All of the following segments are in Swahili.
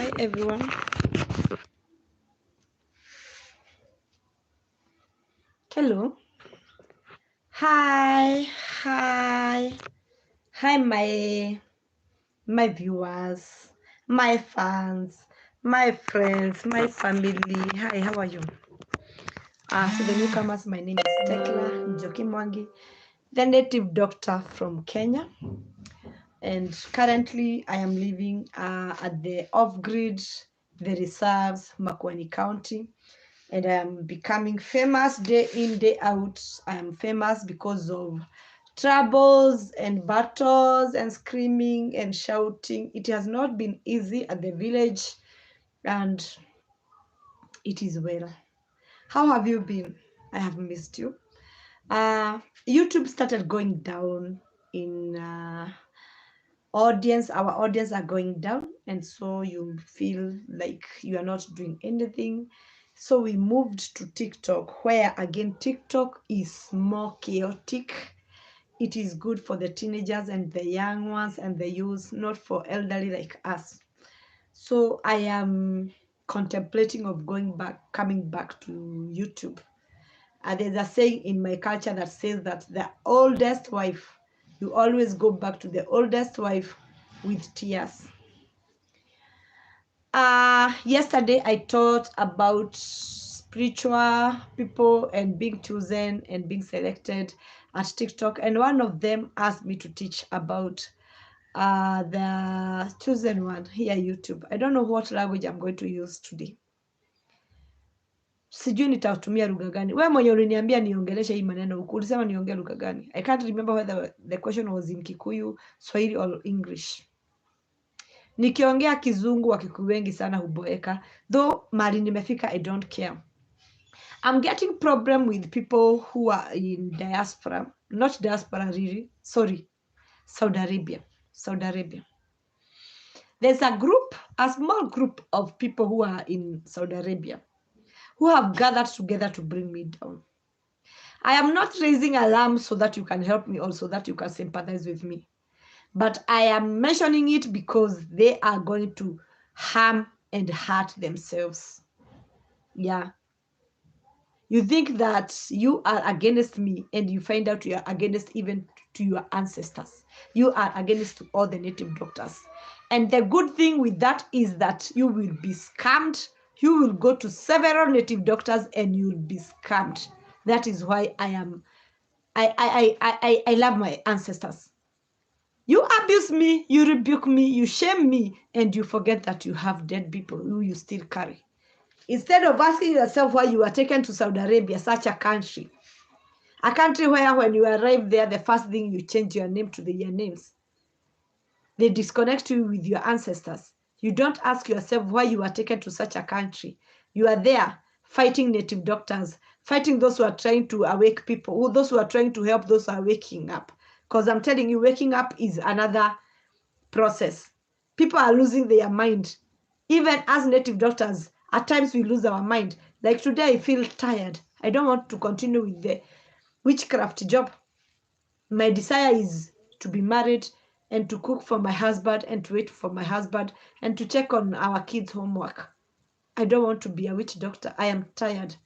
Hi everyone. Hello. Hi. Hi. Hi my viewers, my fans, my friends, my family. Hi, how are you? So the newcomers, my name is Tekla Njoki Mwangi, the native doctor from Kenya. And currently I am living at the off-grid, the reserves, Makueni County. And I am becoming famous day in, day out. I am famous because of troubles and battles and screaming and shouting. It has not been easy at the village, and it is well. How have you been? I have missed you. YouTube started going down in audience. Our audience are going down, and so you feel like you are not doing anything. So we moved to TikTok, where again TikTok is more chaotic. It is good for the teenagers and the young ones and the youth, not for elderly like us. So I am contemplating of coming back to YouTube. There's a saying in my culture that says that the oldest wife, you always go back to the oldest wife with tears. Yesterday I taught about spiritual people and being chosen and being selected at TikTok, and one of them asked me to teach about the chosen one here YouTube. I don't know what language I'm going to use today. Sijui nitatumia lugha gani. Wewe mwenye uliniambia niongeleshe hii maneno huku, ulisema niongee lugha gani? I can't remember whether the question was in Kikuyu, Swahili or English. Nikiongea Kizungu Wakikuyu wengi sana huboeka, though mali nimefika I don't care. I'm getting problem with people who are in diaspora, not diaspora really, sorry, Saudi Arabia. There's a small group of people who are in Saudi Arabia who have gathered together to bring me down. I am not raising alarm so that you can help me or so that you can sympathize with me. But I am mentioning it because they are going to harm and hurt themselves. Yeah. You think that you are against me, and you find out you are against even to your ancestors. You are against all the native doctors. And the good thing with that is that you will be scammed. You will go to several native doctors and you will be scammed. That is why I love my ancestors. You abuse me, you rebuke me, you shame me, and you forget that you have dead people who you still carry. Instead of asking yourself why you were taken to Saudi Arabia, such a country where when you arrive there, the first thing you change your name to their names. They disconnect you with your ancestors. You don't ask yourself why you were taken to such a country. You are there fighting native doctors, fighting those who are trying to awake people, those who are trying to help those who are waking up. Because I'm telling you, waking up is another process. People are losing their mind. Even as native doctors, at times we lose our mind. Like today, I feel tired. I don't want to continue with the witchcraft job. My desire is to be married and to cook for my husband and to wait for my husband and to check on our kids' homework. I don't want to be a witch doctor. I am tired.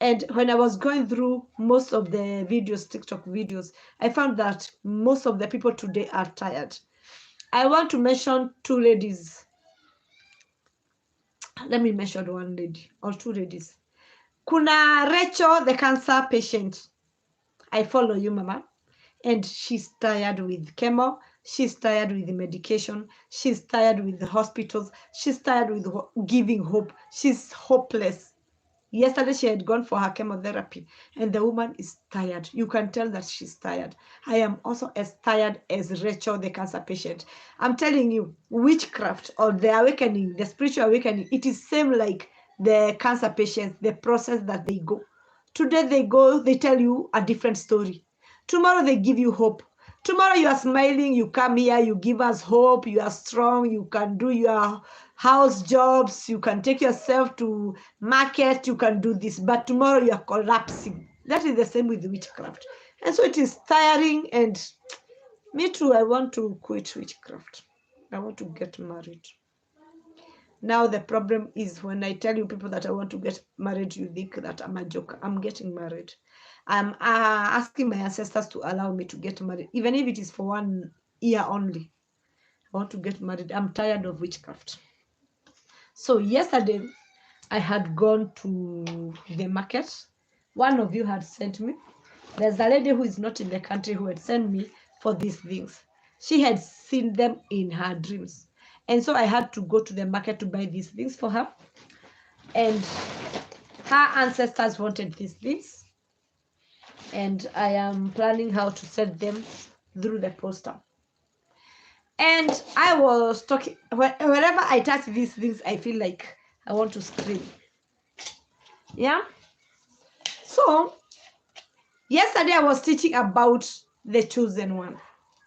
And when I was going through most of the videos, TikTok videos, I found that most of the people today are tired. I want to mention two ladies. Let me mention one lady or two ladies. Kuna Rachel, the cancer patient. I follow you, Mama. And she's tired with chemo. She's tired with the medication. She's tired with the hospitals. She's tired with giving hope. She's hopeless. Yesterday, she had gone for her chemotherapy, and the woman is tired. You can tell that she's tired. I am also as tired as Rachel, the cancer patient. I'm telling you, witchcraft or the awakening, the spiritual awakening, it is same like the cancer patients, the process that they go. Today they go, they tell you a different story. Tomorrow they give you hope. Tomorrow you are smiling, you come here, you give us hope, you are strong, you can do your house jobs, you can take yourself to market, you can do this, but tomorrow you are collapsing. That is the same with witchcraft. And so it is tiring, and me too, I want to quit witchcraft. I want to get married. Now the problem is when I tell you people that I want to get married, you think that I'm a joker. I'm getting married. I'm asking my ancestors to allow me to get married, even if it is for 1 year only. I want to get married. I'm tired of witchcraft. So yesterday, I had gone to the market. One of you had sent me. There's a lady who is not in the country who had sent me for these things. She had seen them in her dreams. And so I had to go to the market to buy these things for her. And her ancestors wanted these things. And I am planning how to send them through the poster. And I was talking, whenever I touch these things, I feel like I want to scream. Yeah? So, yesterday I was teaching about the chosen one,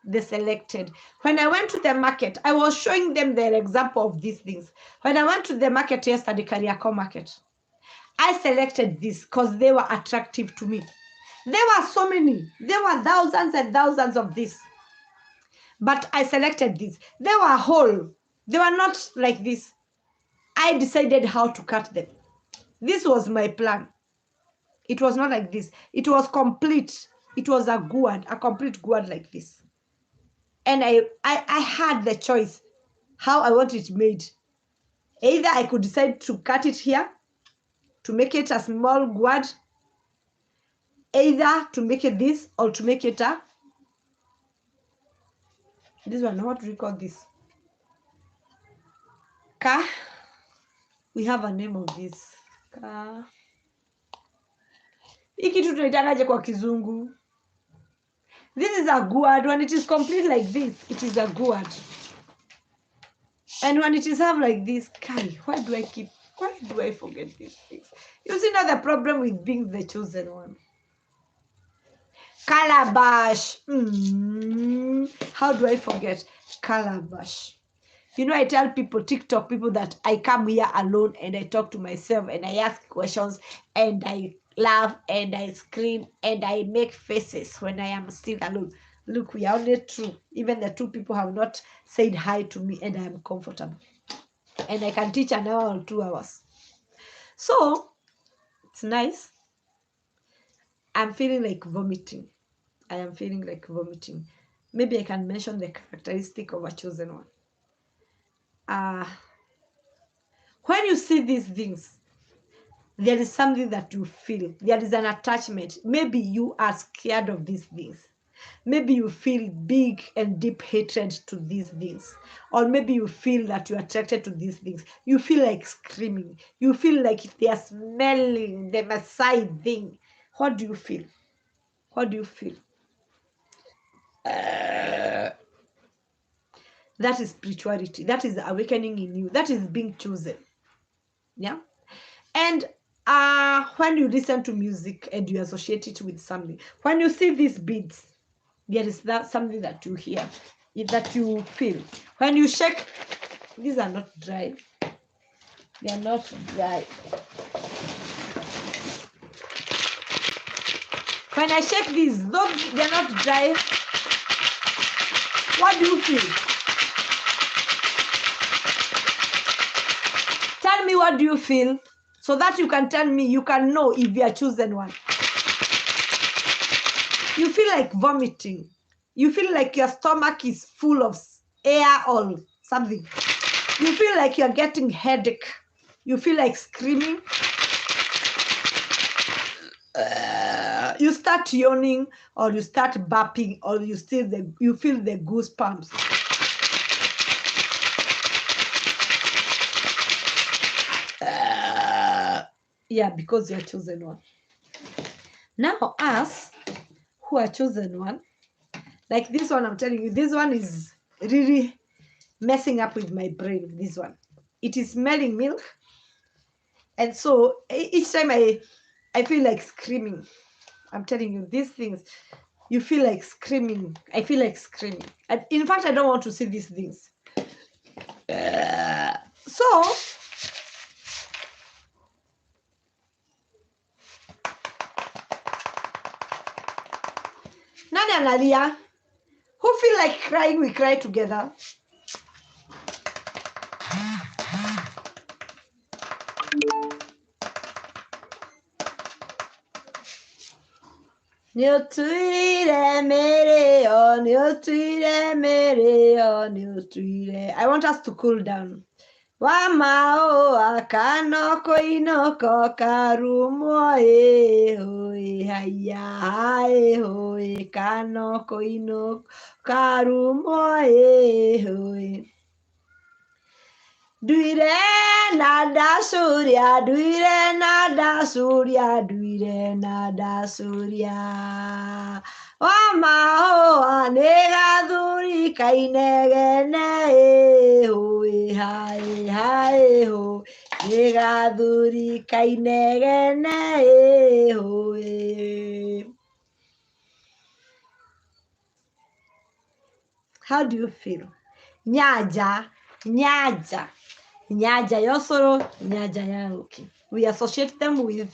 the selected. When I went to the market, I was showing them the example of these things. When I went to the market yesterday, Kariako market, I selected this because they were attractive to me. There were so many. There were thousands and thousands of this. But I selected this. They were whole. They were not like this. I decided how to cut them. This was my plan. It was not like this. It was complete. It was a gourd, a complete gourd like this. And I had the choice how I want it made. Either I could decide to cut it here, to make it a small gourd, either to make it this or to make it a, this one, what do we call this? Ka. We have a name of this. Ka. Hiki tu tunaitanaje kwa kizungu? This is a gourd. When it is complete like this, it is a gourd. And when it is have like this, Kai, why do I forget these things? You see now the problem with being the chosen one. Calabash. How do I forget? Calabash. You know, I tell people, TikTok people, that I come here alone and I talk to myself and I ask questions and I laugh and I scream and I make faces when I am still alone. Look, we are only two. Even the two people have not said hi to me and I am comfortable. And I can teach an hour or 2 hours. So, it's nice. I'm feeling like vomiting. I am feeling like vomiting. Maybe I can mention the characteristic of a chosen one. When you see these things, there is something that you feel. There is an attachment. Maybe you are scared of these things. Maybe you feel big and deep hatred to these things. Or maybe you feel that you're attracted to these things. You feel like screaming. You feel like they are smelling the Messiah thing. What do you feel? What do you feel? That is spirituality. That is awakening in you. That is being chosen. Yeah. And when you listen to music and you associate it with something, when you see these beads, there is that something that you hear, that you feel. When you shake, these are not dry. They are not dry. When I shake these, though they are not dry, what do you feel? Tell me, what do you feel? So that you can tell me, you can know if you are chosen one. You feel like vomiting. You feel like your stomach is full of air or something. You feel like you're getting headache. You feel like screaming. You start yawning, or you start burping, or you feel the goosebumps. Yeah, because you're chosen one. Now, us who are chosen one, like this one, I'm telling you, this one is really messing up with my brain. This one, it is smelling milk, and so each time I feel like screaming. I'm telling you, these things, you feel like screaming. I feel like screaming. And in fact, I don't want to see these things. So, Nani analia? Who feel like crying, we cry together. I want us to cool down. Wamao akanoko inoko karumo hoi haya hoi kanoko inoko karumo hoi. Duire nada surya, duire nada surya, duire nada surya. Wamao anega duri kainegene hoi hai hai ho. Nega duri kainegene hoi. How do you feel? Nyaja, nyaja. Nyaja Yosoro, Nyaja Yaruki. We associate them with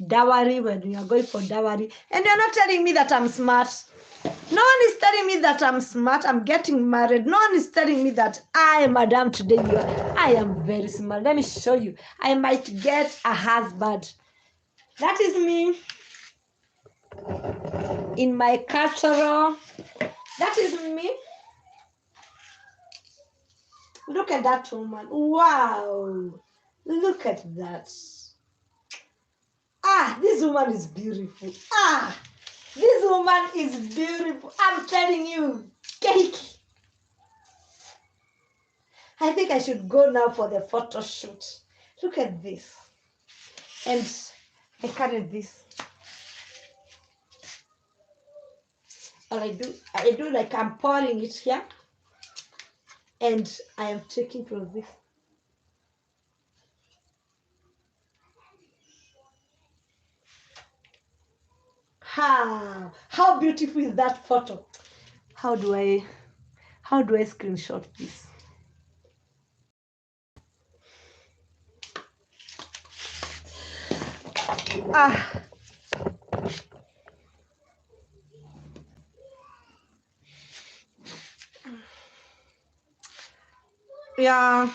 dowry when we are going for dowry. And you're not telling me that I'm smart. No one is telling me that I'm smart. I'm getting married. No one is telling me that I, madam, today I am very smart. Let me show you. I might get a husband. That is me. In my cultural. That is me. Look at that woman. Wow. Look at that. Ah, this woman is beautiful. Ah, this woman is beautiful. I'm telling you, cake. I think I should go now for the photo shoot. Look at this. And I carried this. All I do like I'm pouring it here. And I am taking from this. How beautiful is that photo? How do I screenshot this? Yeah.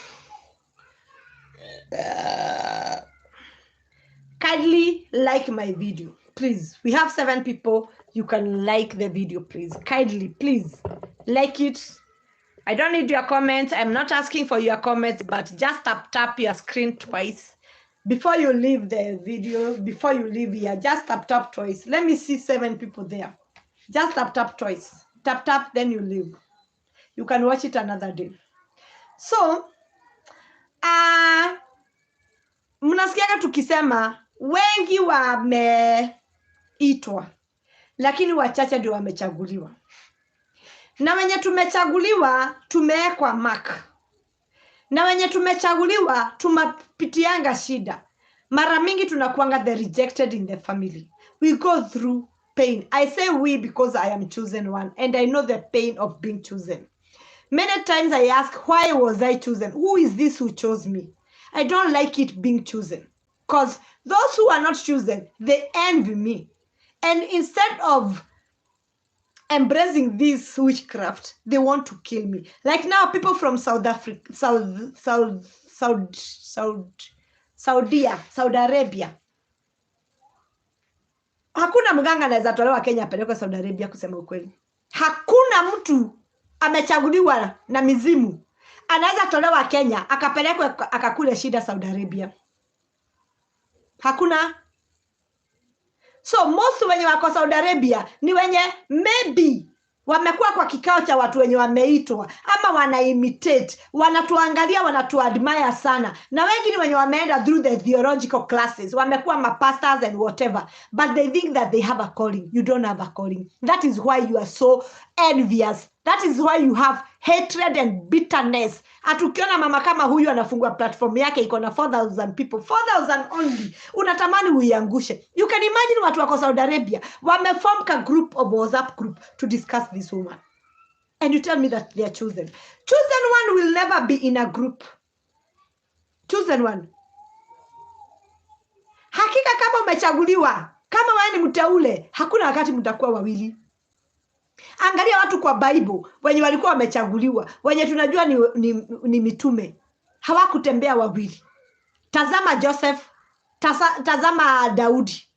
Kindly like my video, please. We have 7 people. You can like the video, please. Kindly, please like it. I don't need your comments. I'm not asking for your comments, but just tap your screen twice before you leave the video. Before you leave here, just tap twice. Let me see 7 people there. Just tap twice. Tap, then you leave. You can watch it another day. So mnasikiaga tukisema wengi wameitwa, lakini wachache ndio wamechaguliwa. Na wenye tumechaguliwa tumewekwa mark. Na wenye tumechaguliwa tumapitianga shida. Mara mingi tunakuanga the rejected in the family. We go through pain. I say we because I am chosen one and I know the pain of being chosen. Many times I ask, why was I chosen? Who is this who chose me? I don't like it being chosen. Because those who are not chosen, they envy me. And instead of embracing this witchcraft, they want to kill me. Like now, people from South Africa, Saudi Arabia. Hakuna mganga anaweza tolewa Kenya apelekwe Saudi Arabia, kusema ukweli. Hakuna mtu amechaguliwa na mizimu anaweza tolewa Kenya akapelekwe akakule shida Saudi Arabia. Hakuna. So most wenye wako Saudi Arabia ni wenye maybe wamekuwa kwa kikao cha watu wenye wameitwa ama wana imitate, wanatuangalia, wanatuadmire sana. Na wengi ni wenye wameenda through the theological classes, wamekuwa mapastors and whatever, but they think that they have a calling. You don't have a calling. That is why you are so envious. That is why you have hatred and bitterness. Atukiona mama kama huyu anafungua platform yake iko na 4,000 people, 4,000 only, unatamani uiangushe. You can imagine watu wako Saudi Arabia wameform a group of WhatsApp group to discuss this woman. And you tell me that they are chosen. Chosen one will never be in a group. Chosen one. Hakika kama umechaguliwa, kama wewe ni mteule, hakuna wakati mtakuwa wawili. Angalia watu kwa Bible wenye walikuwa wamechaguliwa, wenye tunajua ni mitume, hawakutembea wawili. Tazama Joseph, tazama Daudi.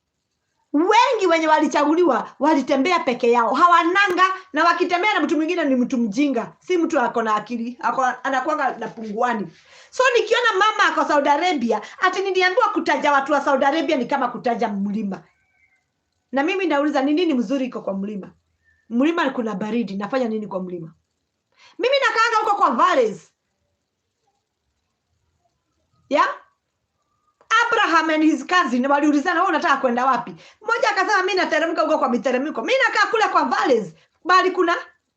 Wengi wenye walichaguliwa walitembea peke yao, hawananga, na wakitembea na mtu mwingine ni mtu mjinga, si mtu ako na akili, anakuanga na punguani. So nikiona mama ako Saudi Arabia, ati niliambiwa kutaja watu wa Saudi Arabia ni kama kutaja mlima. Na mimi nauliza ni nini mzuri iko kwa mlima? Mlima kuna baridi, nafanya nini kwa mlima? Mimi nakaanga huko kwa valleys. Yeah? Abraham and his cousin waliulizana, wewe unataka kwenda wapi? Mmoja akasema mimi nateremka huko kwa miteremko. Mimi nakaa kule kwa valleys. Bali kuna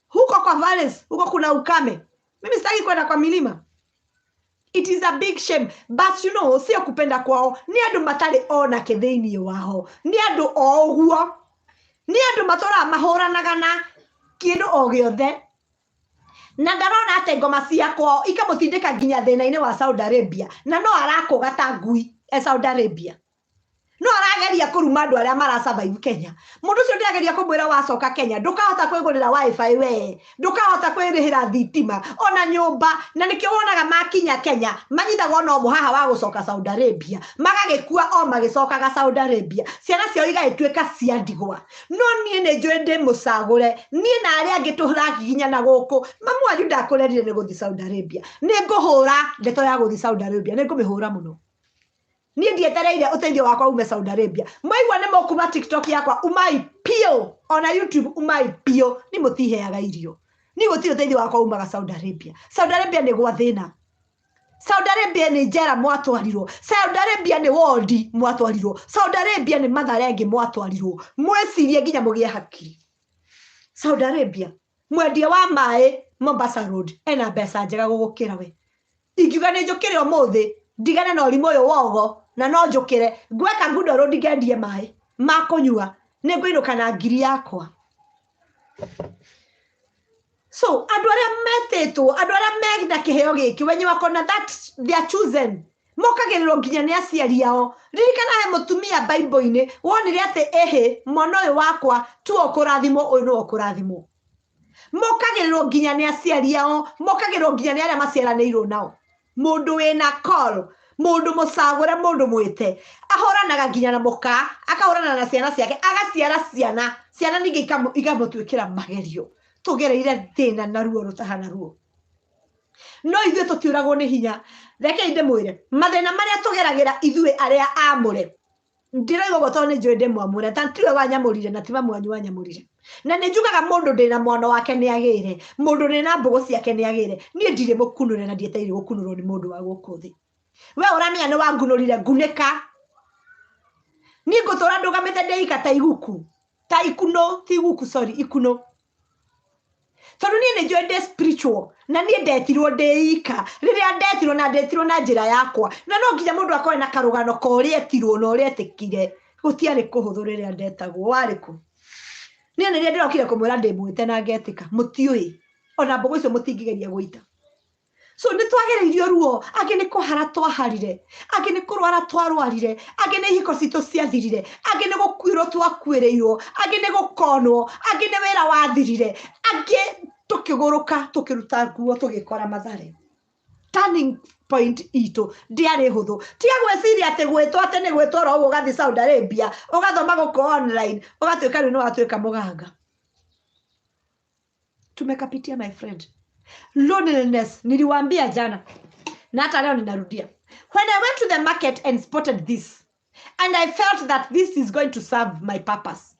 huko kwa valleys, huko kuna ukame. Mimi sitaki kwenda kwa milima. It is a big shame. But you know, sio kupenda kwao. Ni andu matari ona ketheini wao. Ni andu oguo. Ni andu matora mahoranaga na kindu o giothe. Na ndarona ate ngoma cia kwao ikamutindika nginya thina-ini wa Saudi Arabia. Na no arakoga ta ngui Saudi Arabia. No arageria kuruma andu aria mara survive Kenya. Mundu ucio ndiageria kumwira wacoka Kenya, ndukahota kwigurira wifi we, ndukahota kwirihira thitima ona nyumba, na nikio wonaga makinya Kenya manyithaga no muhaha wa gucoka Saudi Arabia, magagikua o magicokaga Saudi Arabia, ciana cio igaituika cia ndigwa. No nie ne njui ndi mucagure, nie na aria angi turaginya na guku mamu wanyu ndakurerire ni guthi Saudi Arabia, ni nguhura ndeto ya guthi Saudi Arabia, ni ngumihura muno. Ni ndietereire uteithio wakwa ume Saudi Arabia. Mwaigua ni mokuma TikTok yakwa umai pio, ona YouTube umai pio, ni mutiheaga irio. Ni gutiri uteithio wakwa umaga Saudi Arabia. Saudi Arabia ni gwa thina. Saudi Arabia ni njera mwatwarirwo. Saudi Arabia ni wodi mwatwarirwo. Saudi Arabia ni matharengi mwatwarirwo. Mwecirie nginya mugie hakiri. Saudi Arabia mwendia wa mai Mombasa Road ena mbeca njega gugukira we. Ingiuga ni njukire umuthi ndigane na ũrimũ ũyũ wogo na no njũkĩre ngweka Ngundo Road ngendie maĩ ma kũnyua nĩ ngũinũka na ngiri yakwa. So andũ arĩa metĩtwo, andũ arĩa mena kĩheo gĩkĩ, when you are gonna that they are chosen, mokagĩrĩrwo nginya nĩ aciari ao. Ririkana he mũtumia Bible-inĩ wonire atĩ ehe mwana ũyũ wakwa tu ũkũrathimwo, ũyũ nĩ ũkũrathimwo. Mokagĩrĩrwo nginya nĩ aciari ao, mokagĩrĩrwo nginya nĩ arĩa maciaranĩirwo nao. Mundu wina call, mundu musagure, mundu mwite ahoranaga nginya na muka, akahorana na ciana ciake, agaciara ciana, ciana ningi ikamutwikira magerio, tugereire thina na ruo rutahana ruo. No ithuĩ tutiuragwo ni hinya. Reke inde mwire mathina maria tugeragira ithuĩ aria amure, ndiraigwa goto ni njui ndi mwamure, tantiwe wanyamurire na tima mwanyu wanyamurire. Na nĩ njugaga mundu ndina mwana wake ni agire, mundu ndina mbugu ciake ni agire. Nie ndire mukunure na ndieteire gukunurwo ni mundu wa guku thi. We uramenya ni wangunurire ngunika. Ni ngutura ndugamite ndeika ta iguku, ta ikuno, ti iguku, sorry, ikuno. Tondu nie nĩ njui ndi spiritual, na nie ndetirwo ndeika. Riria ndetirwo na ndetirwo na njira yakwa, na no nginya mundu akoe na karugano ka uria etirwo na uria etikire. Gutiari kuhuthu riria ndetagwo wariku. Ni nĩ ndirokire kumwira ndimwite na ngetika mutiui ona mbogo icio mutingigeria guita. So nĩ twagereirio ruo, angĩ nĩ kũhara twaharire, angĩ nĩ kũrwara twarwarire, angĩ nĩ ihiko citũ ciathirire, angĩ nĩ gũkuĩrwo twakuĩrĩirwo, angĩ nĩ gũkonwo, angĩ nĩ wĩra wathirire, angĩ tũkĩgũrũka tũkĩruta nguo tũgĩkora Mathare. Turning point itu ndiarĩ hũthũ. Tiga gwĩciria atĩ gwĩtwo atĩ nĩ gwĩtwo ro ũguo ũgathiĩ Saudi Arabia ũgathoma gũkũ online ũgatuĩka nĩ watuĩka mũganga. Tumekapitia my friend. Loneliness niliwaambia jana na hata leo ninarudia. When I went to the market and spotted this, and I felt that this is going to serve my purpose,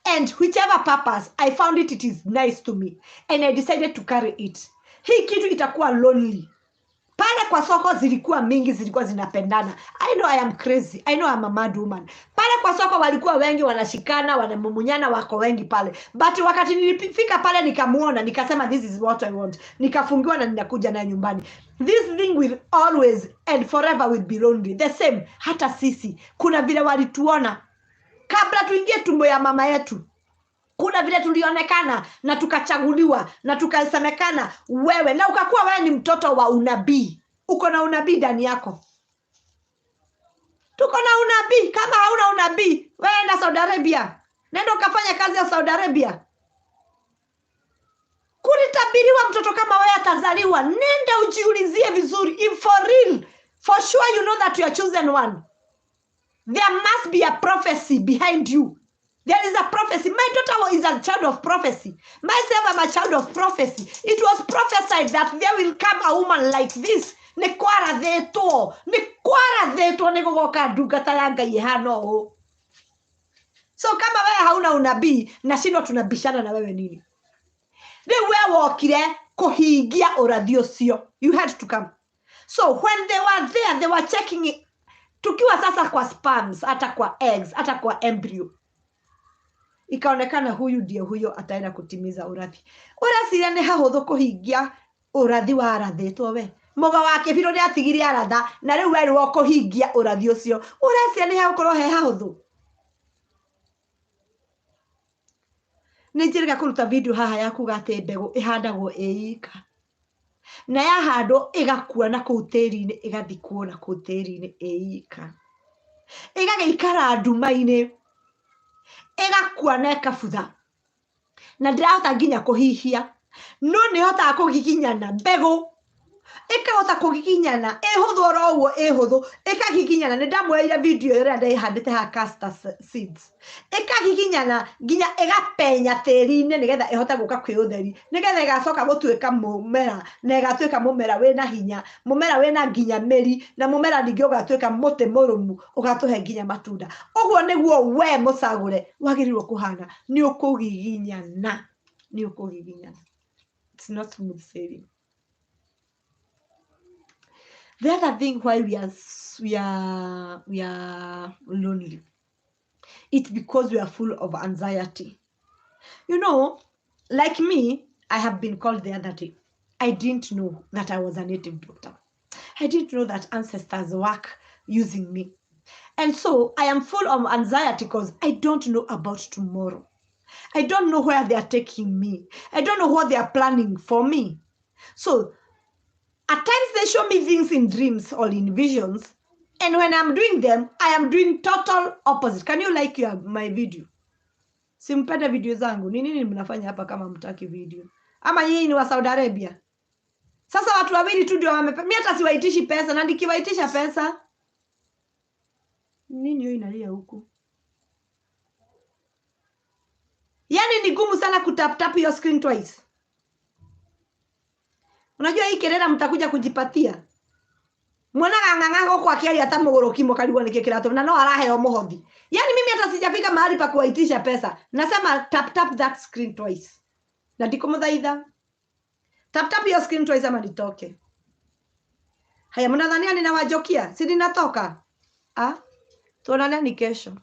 and whichever purpose I found it is nice to me, and I decided to carry it. Hii kitu itakuwa lonely. Pale kwa soko zilikuwa mingi, zilikuwa zinapendana. I know I am crazy. I know I'm a mad woman. Pale kwa soko walikuwa wengi wanashikana, wanamumunyana, wako wengi pale. But wakati nilifika pale nikamuona, nikasema this is what I want. Nikafungiwa na ninakuja na nyumbani. This thing will always and forever will be lonely. The same, hata sisi. Kuna vile walituona kabla tuingie tumbo ya mama yetu. Kuna vile tulionekana na tukachaguliwa na tukasemekana wewe, na ukakuwa wewe ni mtoto wa unabii. Uko na unabii ndani yako. Tuko na unabii. Kama hauna unabii, wewe enda Saudi Arabia. Nenda ukafanya kazi ya Saudi Arabia. Kulitabiriwa mtoto kama wewe atazaliwa. Nenda ujiulizie vizuri. If for real, for sure you know that you are chosen one. There must be a prophecy behind you. There is a prophecy. My daughter is a child of prophecy. Myself, I'm a child of prophecy. It was prophesied that there will come a woman like this. Ne kwara theto. Ne kwara theto ne gogoka ndungata ya Ngai ihana ũũ. So kama wewe hauna unabii na sino tunabishana na wewe nini? Wewe wokire kuhingia ũrathi ũcio. You had to come. So when they were there, they were checking it. Tukiwa sasa kwa sperms, hata kwa eggs, hata kwa embryo. Ikaonekana huyu ndio huyo ataenda kutimiza urathi. Uracira ni hahuthu kuhingia urathi wa arathitwo we. Muga wake biro ni atigiri aratha na riu we ro kuhingia urathi ucio. Uracira ni hagukorwo he hahuthu. Nijirika kuruta video haha ya kuga ati mbegu ihandagwo iika. Na yahandwo igakua na kuu tĩri-inĩ igathikwo na kuu tĩri-inĩ iika. Igagĩikara nduma-inĩ igakua na ikabutha. Na ndirahota nginya kuhihia. No nĩ hotaga kũgiginyana mbegũ. Ikahota kũgiginyana ihũthũ oro ũguo ihũthũ. Ikagiginyana nĩ ndamwoeire video ĩrĩa ndĩhandĩte ha castor seeds. Ikagiginyana nginya igapenya tĩri-inĩ nĩgetha ĩhote gũka kwĩ ũtheri. Nĩgetha ĩgacoka gũtuĩka mũmera na ĩgatuĩka mũmera wĩna hinya. Mũmera wĩna nginya mĩri na mũmera ningĩ ũgatuĩka mũtĩ mũrũmu ũgatũhe nginya matunda. Ũguo nĩguo we mũcagũre wagĩrĩirwo kũhana. Nĩ ũkũgiginyana. Nĩ ũkũgiginyana. It's not smooth sailing. The other thing why we are lonely, it's because we are full of anxiety. You know, like me, I have been called the other day. I didn't know that I was a native doctor. I didn't know that ancestors work using me. And so I am full of anxiety because I don't know about tomorrow. I don't know where they are taking me. I don't know what they are planning for me. So at times they show me things in dreams or in visions, and when I'm doing them, I am doing total opposite. Can you like my video? Simpende video zangu. Ni nini mnafanya hapa kama mtaki video? Ama nyinyi ni wa Saudi Arabia? Sasa watu wawili tu ndio mimi hata siwaitishi pesa, na nikiwaitisha pesa nini hiyo inalia huku? Yani ni gumu sana kutap your screen twice. Unajua hii kelele mtakuja kujipatia. Mwonaga ng'ang'ago kwa kiali hata mugoro kimo karibu ni kikirato na no araheo muhothi. Yani mimi hata sijafika mahali pa kuwaitisha pesa. Nasema tap that screen twice. Na ndiko mudhaidha. Tap your screen twice ama nitoke. Haya mnadhania ninawajokia? Si ninatoka? Tuonane ni kesho.